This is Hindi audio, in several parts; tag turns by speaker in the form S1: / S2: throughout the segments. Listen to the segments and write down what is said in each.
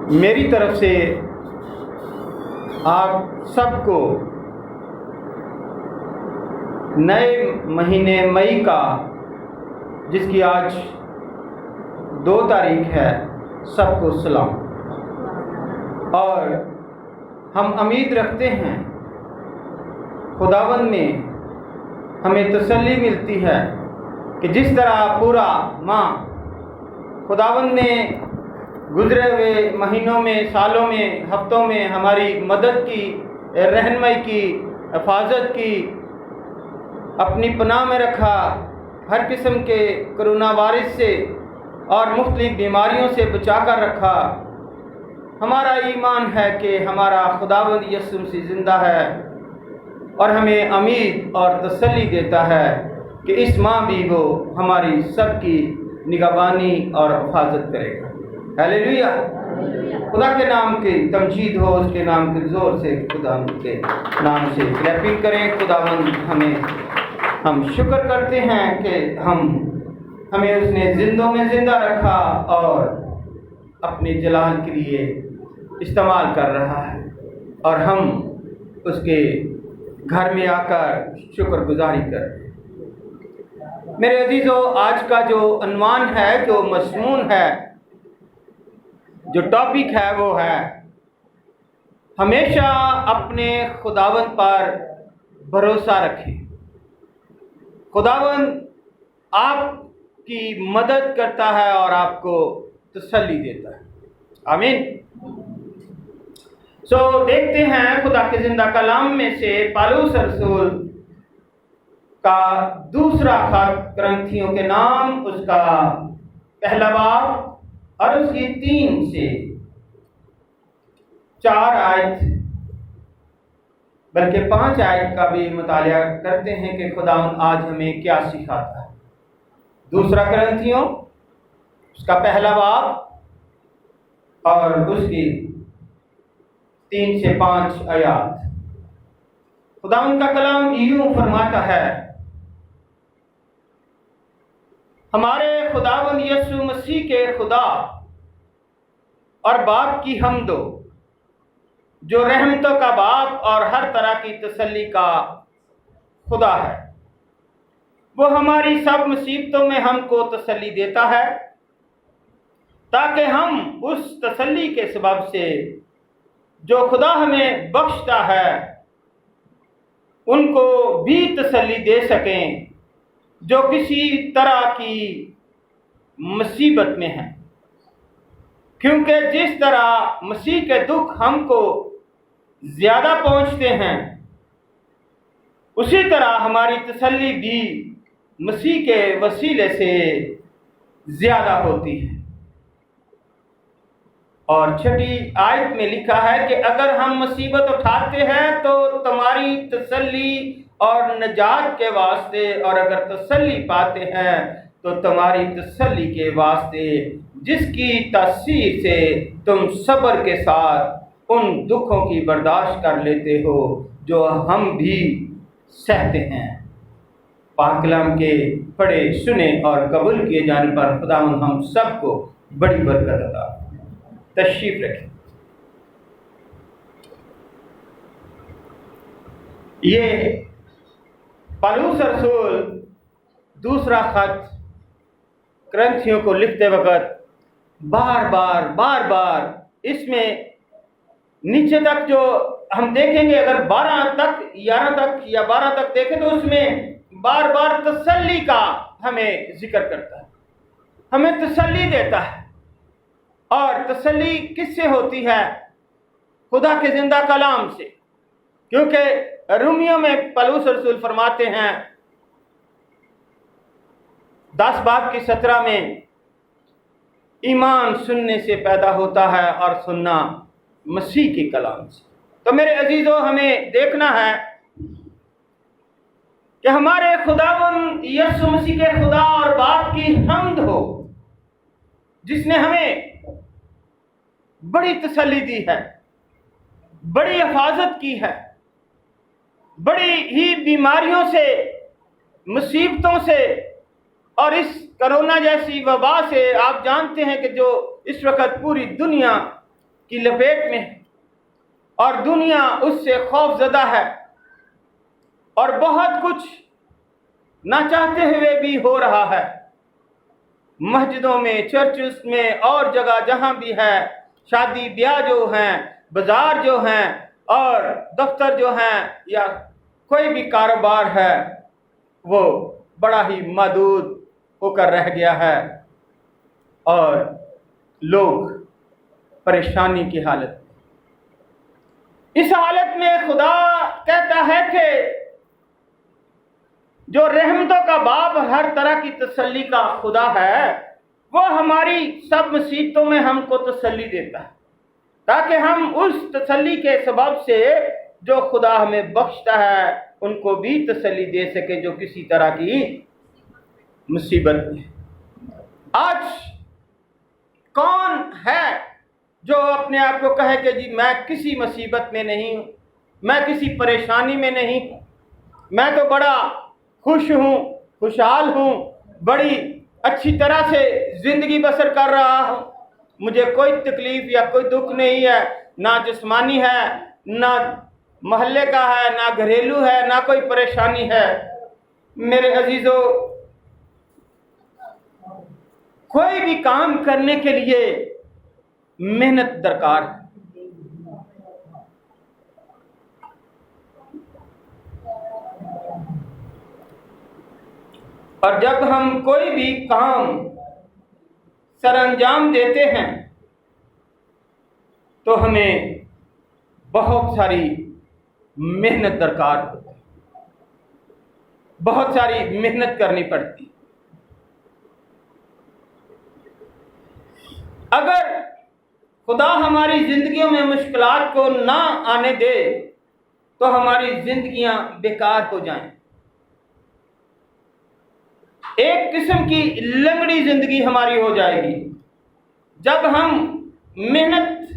S1: मेरी तरफ से आप सबको नए महीने मई का, जिसकी आज 2 तारीख है, सबको सलाम। और हम उम्मीद रखते हैं खुदावंद में हमें तसल्ली मिलती है कि जिस तरह पूरा माह खुदावंद ने गुजरे हुए महीनों में, सालों में, हफ्तों में हमारी मदद की, रहनुमाई की, हिफाजत की, अपनी पनाह में रखा, हर किस्म के कोरोना वायरस से और मुख्तलिफ बीमारियों से बचा कर रखा। हमारा ईमान है कि हमारा खुदावंद यीशु मसीह ज़िंदा है और हमें उम्मीद और तसल्ली देता है कि इस माह भी वो हमारी सबकी निगहबानी और हिफाजत करेगा। हालेलुया। खुदा के नाम की तमजीद हो, उसके नाम के ज़ोर से खुदा के नाम से क्लैपिंग करें। खुदावंद हम शुक्र करते हैं कि हमें उसने जिंदों में ज़िंदा रखा और अपने जलाल के लिए इस्तेमाल कर रहा है, और हम उसके घर में आकर शुक्रगुजारी करें। मेरे अजीज़ों, आज का जो उन्वान है, जो मज़मून है, जो टॉपिक है, वो है हमेशा अपने खुदावंद पर भरोसा रखें। खुदावंद आपकी मदद करता है और आपको तसल्ली देता है। आमीन। देखते हैं खुदा के जिंदा कलाम में से पौलुस रसूल का दूसरा खत करंथियों के नाम, उसका पहला बाब और उसकी 3 से 4 आयत, बल्कि 5 आयत का भी मुतालिया करते हैं कि खुदा आज हमें क्या सिखाता है। दूसरा करंथियों, उसका पहला बाब और उसकी 3 से 5 आयत। खुदा का कलाम यूं फरमाता है, हमारे खुदावंद यीशु मसीह के खुदा और बाप की हमदो, जो रहमतों का बाप और हर तरह की तसल्ली का खुदा है, वो हमारी सब मुसीबतों में हमको तसल्ली देता है, ताकि हम उस तसल्ली के सबब से जो खुदा हमें बख्शता है उनको भी तसल्ली दे सकें जो किसी तरह की मुसीबत में है। क्योंकि जिस तरह मसीह के दुख हमको ज़्यादा पहुंचते हैं, उसी तरह हमारी तसल्ली भी मसीह के वसीले से ज़्यादा होती है। और 6ठी आयत में लिखा है कि अगर हम मुसीबत उठाते हैं तो तुम्हारी तसल्ली और नजात के वास्ते, और अगर तसल्ली पाते हैं तो तुम्हारी तसल्ली के वास्ते, जिसकी तासीर से तुम सब्र के साथ उन दुखों की बर्दाश्त कर लेते हो जो हम भी सहते हैं। पाक कलाम के पढ़े, सुने और कबूल किए जाने पर खुदा हम सबको बड़ी बरकत अता। तशरीफ रखें। ये पौलुस रसूल दूसरा खत करंथियों को लिखते वक्त बार बार इसमें नीचे तक जो हम देखेंगे, अगर 12 तक, 11 तक या 12 तक देखें तो उसमें बार बार तसल्ली का हमें जिक्र करता है, हमें तसल्ली देता है। और तसल्ली किससे होती है? खुदा के जिंदा कलाम से। क्योंकि रोमियो में पौलुस रसूल फरमाते हैं 10 बाब की 17 में, ईमान सुनने से पैदा होता है और सुनना मसीह के कलाम से। तो मेरे अजीजों, हमें देखना है कि हमारे खुदावंद यीशु मसीह के खुदा और बाप की हम्द हो, जिसने हमें बड़ी तसल्ली दी है, बड़ी हिफाजत की है, बड़ी ही बीमारियों से, मुसीबतों से और इस कोरोना जैसी वबा से। आप जानते हैं कि जो इस वक्त पूरी दुनिया की लपेट में है और दुनिया उससे खौफजदा है और बहुत कुछ ना चाहते हुए भी हो रहा है। मस्जिदों में, चर्चेस में और जगह जहां भी है, शादी ब्याह जो हैं, बाजार जो हैं और दफ्तर जो हैं या कोई भी कारोबार है, वो बड़ा ही महदूद होकर रह गया है और लोग परेशानी की हालत। इस हालत में खुदा कहता है कि जो रहमतों का बाप, हर तरह की तसल्ली का खुदा है, वो हमारी सब मुसीबतों में हमको तसल्ली देता है ताकि हम उस तसल्ली के सबब से जो खुदा हमें बख्शता है उनको भी तसल्ली दे सके जो किसी तरह की मुसीबत में। आज कौन है जो अपने आप को कहे कि जी मैं किसी मुसीबत में नहीं हूं, मैं किसी परेशानी में नहीं हूं, मैं तो बड़ा खुश हूं, खुशहाल हूं, बड़ी अच्छी तरह से जिंदगी बसर कर रहा हूं, मुझे कोई तकलीफ या कोई दुख नहीं है, ना जिस्मानी है, ना मोहल्ले का है, ना घरेलू है, ना कोई परेशानी है। मेरे अजीजों, कोई भी काम करने के लिए मेहनत दरकार है। और जब हम कोई भी काम सरअंजाम देते हैं तो हमें बहुत सारी मेहनत दरकार होती है, बहुत सारी मेहनत करनी पड़ती। अगर खुदा हमारी जिंदगियों में मुश्किलात को ना आने दे तो हमारी जिंदगियां बेकार हो जाएं। एक किस्म की लंगड़ी जिंदगी हमारी हो जाएगी। जब हम मेहनत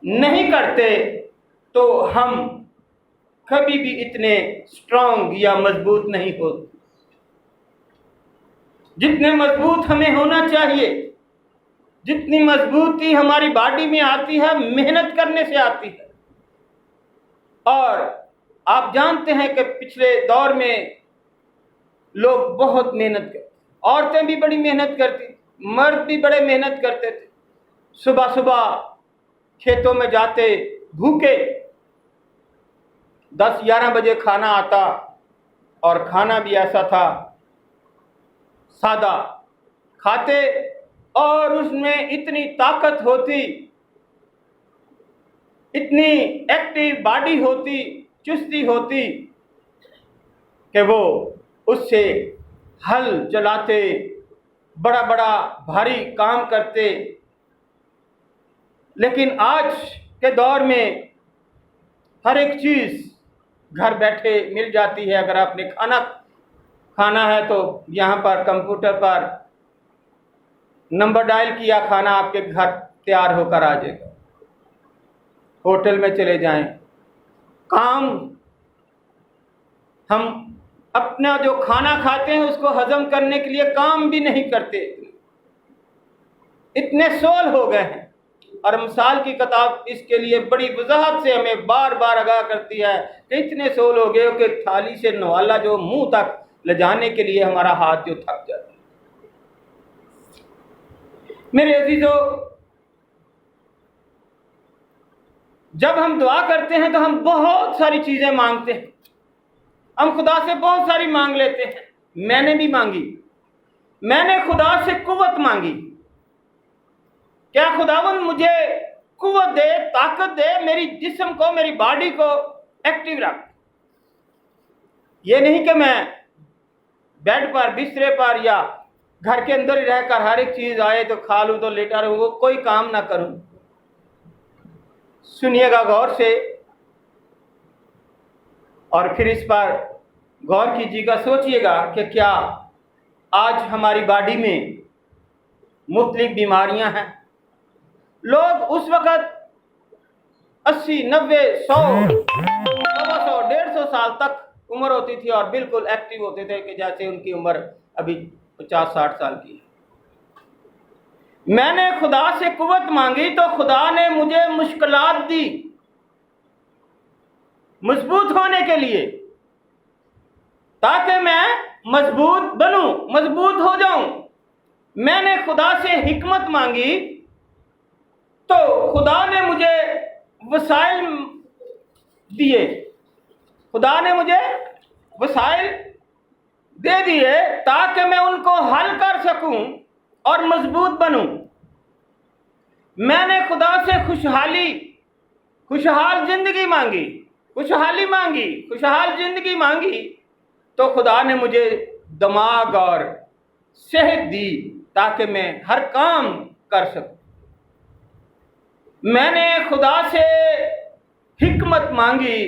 S1: नहीं करते तो हम कभी भी इतने स्ट्रांग या मजबूत नहीं होते जितने मजबूत हमें होना चाहिए। जितनी मजबूती हमारी बॉडी में आती है मेहनत करने से आती है। और आप जानते हैं कि पिछले दौर में लोग बहुत मेहनत करते, औरतें भी बड़ी मेहनत करती, मर्द भी बड़े मेहनत करते थे। सुबह सुबह खेतों में जाते भूखे, 10-11 बजे खाना आता और खाना भी ऐसा था सादा खाते और उसमें इतनी ताकत होती, इतनी एक्टिव बॉडी होती, चुस्ती होती कि वो उससे हल चलाते, बड़ा बड़ा भारी काम करते। लेकिन आज के दौर में हर एक चीज़ घर बैठे मिल जाती है। अगर आपने खाना है तो यहाँ पर कंप्यूटर पर नंबर डायल किया, खाना आपके घर तैयार होकर आ जाएगा। होटल में चले जाएं, काम हम अपना जो खाना खाते हैं उसको हजम करने के लिए काम भी नहीं करते, इतने सोल हो गए हैं। और मिसाल की किताब इसके लिए बड़ी वजाहत से हमें बार बार आगाह करती है कि इतने सोल हो गए कि थाली से नवाला जो मुंह तक ले जाने के लिए हमारा हाथ जो थक जाता है। मेरे अजीजों, जब हम दुआ करते हैं तो हम बहुत सारी चीजें मांगते हैं, हम खुदा से बहुत सारी मांग लेते हैं। मैंने भी मांगी, मैंने खुदा से कुव्वत मांगी। क्या खुदावन मुझे कुव्वत दे, ताकत दे, मेरी जिस्म को, मेरी बॉडी को एक्टिव रख। ये नहीं कि मैं बेड पर, बिस्तरे पर या घर के अंदर ही रहकर हर एक चीज आए तो खा लूं तो लेटा रहूं, वो कोई काम ना करूं। सुनिएगा गौर से और फिर इस पर गौर कीजिएगा, सोचिएगा कि क्या आज हमारी बॉडी में मुख्तलिफ बीमारियां हैं। लोग उस वक़्त 80, 90, 100, 100, 150 साल तक उम्र होती थी और बिल्कुल एक्टिव होते थे कि जैसे उनकी उम्र अभी 50-60 साल की है। मैंने खुदा से कुव्वत मांगी तो खुदा ने मुझे मुश्किलात दी मजबूत होने के लिए, ताकि मैं मजबूत बनूं, मजबूत हो जाऊं। मैंने खुदा से हिकमत मांगी तो खुदा ने मुझे वसाइल दिए, खुदा ने मुझे वसाइल दे दिए ताकि मैं उनको हल कर सकूं और मजबूत बनूं। मैंने खुदा से खुशहाल जिंदगी मांगी, खुशहाल जिंदगी मांगी तो खुदा ने मुझे दिमाग और सेहत दी ताकि मैं हर काम कर सकूं। मैंने खुदा से हिकमत मांगी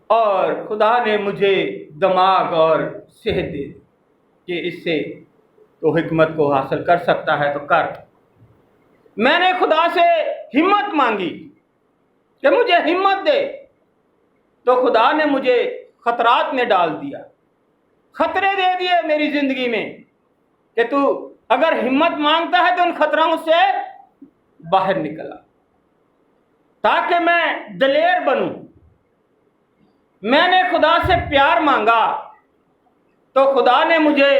S1: और खुदा ने मुझे दिमाग और सेहत दे दी कि इससे तो हिकमत को हासिल कर सकता है तो कर। मैंने खुदा से हिम्मत मांगी कि मुझे हिम्मत दे तो खुदा ने मुझे खतरात में डाल दिया, खतरे दे दिए मेरी जिंदगी में कि तू अगर हिम्मत मांगता है तो उन खतरों से बाहर निकला, ताकि मैं दलेर बनूं। मैंने खुदा से प्यार मांगा तो खुदा ने मुझे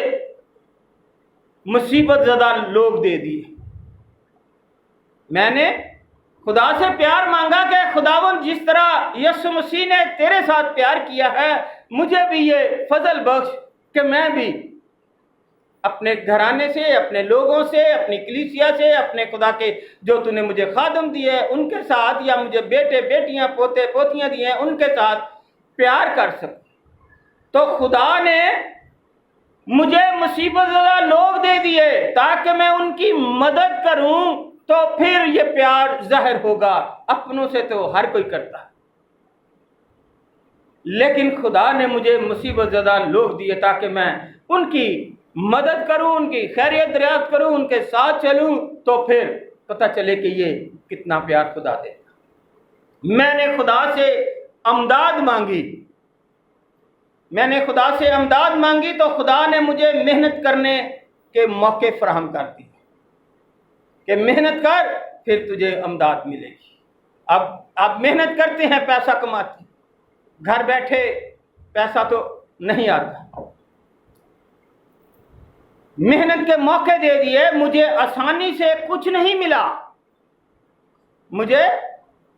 S1: मुसीबत ज़दा लोग दे दिए। मैंने खुदा से प्यार मांगा कि खुदावंद जिस तरह यीशु मसीह ने तेरे साथ प्यार किया है, मुझे भी ये फजल बख्श कि मैं भी अपने घराने से, अपने लोगों से, अपनी कलीसिया से, अपने खुदा के जो तूने मुझे खादम दिए उनके साथ, या मुझे बेटे बेटियां पोते पोतियां दिए उनके साथ प्यार कर सकूं। तो खुदा ने मुझे मुसीबत ज़दा लोग दे दिए ताकि मैं उनकी मदद करूं, तो फिर ये प्यार जाहिर होगा। अपनों से तो हर कोई करता है, लेकिन खुदा ने मुझे मुसीबत ज़दा लोग दिए ताकि मैं उनकी मदद करूं, उनकी खैरियत दरियाफ्त करूं, उनके साथ चलूं, तो फिर पता चले कि ये कितना प्यार खुदा देता। मैंने खुदा से अमदाद मांगी, मैंने खुदा से अमदाद मांगी तो खुदा ने मुझे मेहनत करने के मौके फराहम कर दिए कि मेहनत कर फिर तुझे अमदाद मिलेगी। अब मेहनत करते हैं, पैसा कमाते हैं, घर बैठे पैसा तो नहीं आता। मेहनत के मौके दे दिए, मुझे आसानी से कुछ नहीं मिला, मुझे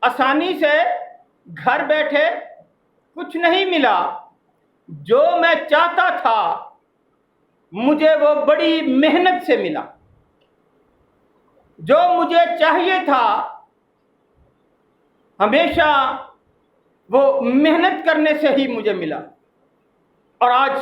S1: आसानी से घर बैठे कुछ नहीं मिला। जो मैं चाहता था मुझे वो बड़ी मेहनत से मिला, जो मुझे चाहिए था हमेशा वो मेहनत करने से ही मुझे मिला। और आज